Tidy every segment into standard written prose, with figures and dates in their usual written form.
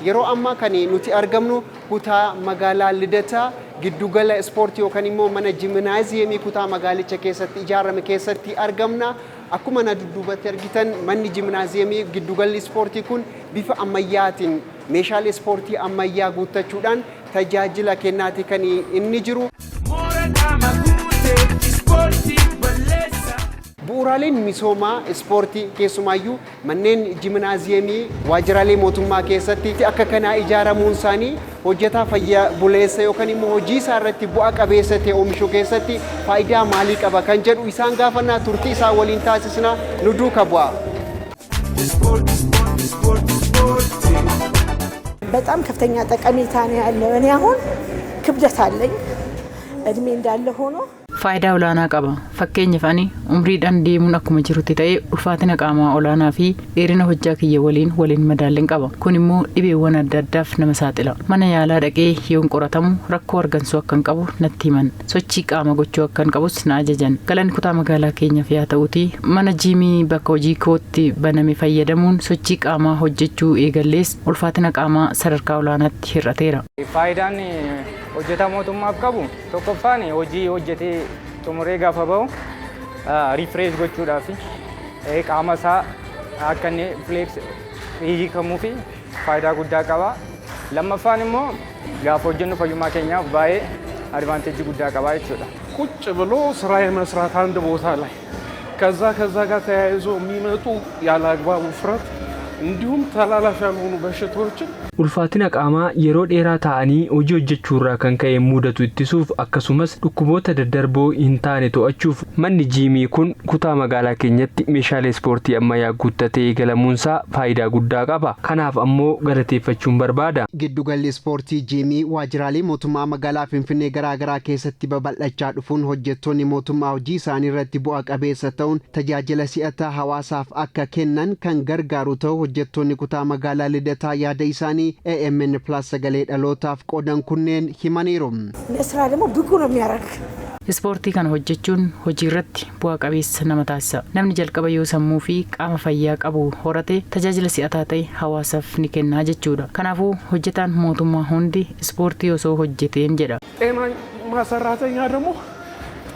yeroo ammaa kan nuti argamnu kutaa magaalaa Lidataa giddugala ispoortii yookaan immoo mana jiimnaaziyemii kutaa magaalicha keessatti ijaarame keessatti argamna. Akkuma na dudduubatti argitan manni jiimnaaziyemii giddugalli ispoortii kun bifa ammayyaatiin meeshaalee ispoortii ammayyaa guuttachuudhaan tajaajila kennaati kan inni jiru. Bu'uuraaleen misoomaa ispoortii keessumaayyuu manneen jiimnaaziyemii waajjiraalee mootummaa keessatti akka kanaa ijaaramuun isaanii hojjetaa fayyaa buleessa yookaan immoo hojii isaa irratti bu'aa qabeessa ta'e oomishuu keessatti faayidaa maalii qaba kan jedhu isaan gaafannaa turtii isaa waliin taasisna nu duuka bu'a. በጣም ከፍተኛ ጠቀሜታ ነው ያለው። እኔ አሁን ክብደት አለኝ እድሜ እንዳለ ሆኖ faayidaa olaanaa qaba. Fakkeenyaaf ani umriidhaan deemuun akkuma jirutti ta'ee ulfaatina qaamaa olaanaa fi dheerina hojjaa kiyya waliin madaalleen qaba. Kun immoo dhibeewwan adda addaaf nama saaxila. Mana yaalaa dhaqee yoon qoratamu rakkoo argansuu akkan qabu natti himan. Sochii qaama gochuu akkan qabus na ajajan. Galanni kutaa magaalaa keenyaaf yaa ta'uti mana jiimii bakka hojii kootti baname fayyadamuun sochii qaamaa hojjechuu eegallees ulfaatina qaamaa sadarkaa olaanaatti hir'ateera. Faayidaan hojjetaa mootummaaf qabu tokkoffaan hojii hojjetee xumuree gaafa bahu riifrees gochuudhaaf qaama isaa akka inni fleeks hiikamuu fi faayidaa guddaa qaba. Lammaffaan immoo gaafa hojjennu fayyummaa keenyaaf baay'ee advaanteejii guddaa qaba jechuudha. ቁጭ ብሎ ስራ የመስራት አንድ ቦታ ላይ ከዛ ጋር ተያይዞ የሚመጡ ያለ አግባብ ውፍረት እንዲሁም ተላላፊ ያልሆኑ በሽታዎችን ulfaatina qaamaa yeroo dheeraa ta'anii hojii hojjechuurraa kan ka'e mudatu ittisuuf akkasumas dhukkuboota daddarboo hin taane to'achuuf manni jiimii kun kutaa magaalaa keenyatti meeshaalee ispoortii ammayyaa guuttatee eegalamuunsaa faayidaa guddaa qaba. Kanaaf ammoo galateeffachuun barbaada. Giddugalli ispoortii jiimii waajjiraalee mootummaa magaalaa Finfinnee garaagaraa keessatti babal'achaa dhufuun hojjettoonni mootummaa hojii isaanii irratti bu'aa qabeessa ta'uun tajaajila si'ataa hawaasaaf akka kennan kan gargaaru ta'u hojjettoonni kutaa magaalaa Lidataa yaada isaanii AMN Plus sagalee dhalootaaf qoodan kunneen himaniiru. ለስራ ደግሞ ብቁ ነው የሚያደርግ Ispoortii kana hojjechuun hojii irratti bu'aa qabeessa nama taasisa. Namni jalqaba yoo sammuu fi qaama fayyaa qabu horate tajaajila si'ataa ta'e hawaasaaf ni kenna jechuudha. Kanaafuu hojjetaan mootummaa hundi ispoortii osoo hojjeteen jedha. ጤናማ ሰራተኛ ደግሞ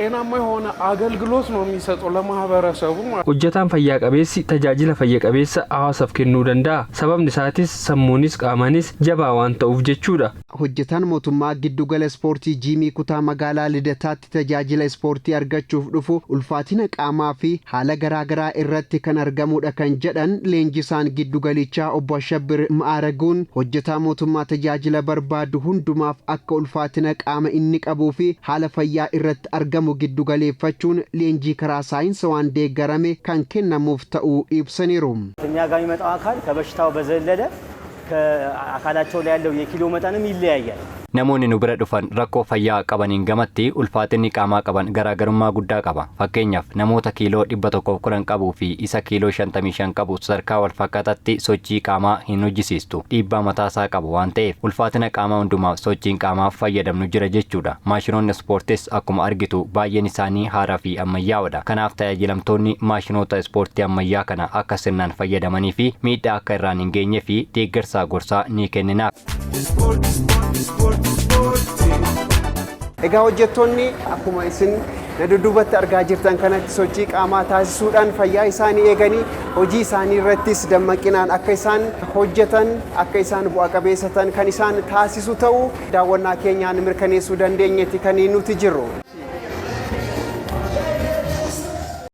ጤናማ የሆነ አገልግሎት ነው የሚሰጠው ለማህበረሰቡ። hojjetaan fayyaa qabeessi tajaajila fayyaa qabeessa hawaasaaf kennuu danda'a. Sababni isaatis sammuunis qaamaanis jabaa waan ta'uuf jechuudha. Hojjetaan mootummaa giddugala ispoortii jiimii kutaa magaalaa Lidataatti tajaajila ispoortii argachuuf dhufu ulfaatina qaamaa fi haala garaagaraa irratti kan argamudha kan jedhan leenjisaan giddugalichaa obbo Ashabbir Ma'araguun hojjetaa mootummaa tajaajila barbaadu hundumaaf akka ulfaatina qaama inni qabuu fi haala fayyaa irratti argamu giddugaleeffachuun leenjii karaa saayinsii waan deeggarame kan kennamuuf ta'uu ibsaniiru. እኛ ጋር የሚመጣው አካል ከበሽታው በዘለለ ከአካላቸው ላይ ያለው የኪሎ መጠንም ይለያያል። namoonni nu bira dhufan rakkoo fayyaa qabaniin gamatti ulfaatinni qaamaa qaban garaagarummaa guddaa qaba. Fakkeenyaaf namoota kiiloo 110 qabuu fi isa kiiloo 55 qabu sadarkaa wal fakkaataatti sochii qaamaa hin hojjisiistu. Dhiibbaa mataasaa qabu waan ta'eef ulfaatina qaamaa hundumaaf sochiin qaamaa fayyadamnu jira jechuudha. Maashinoonni ispoortiis akkuma argitu baay'een isaanii haaraa fi ammayyaa'oodha. Kanaaf tajaajilamtoonni maashinoota ispoortii ammayyaa kana akka sirnaan fayyadamanii fi miidhaa akka irraan hin geenye fi deeggarsa gorsaa ni kenninaaf. Egaa hojjettoonni akkuma isin dudduubatti argaa jirtan kanatti sochii qaamaa taasisuudhaan fayyaa isaanii eeganii hojii isaanii irrattis dammaqinaan akka isaan hojjetan akka isaan bu'aa qabeessa ta'an kan isaan taasisu ta'uu daawwannaa keenyaan mirkaneessuu dandeenyetti kan nuti jirru.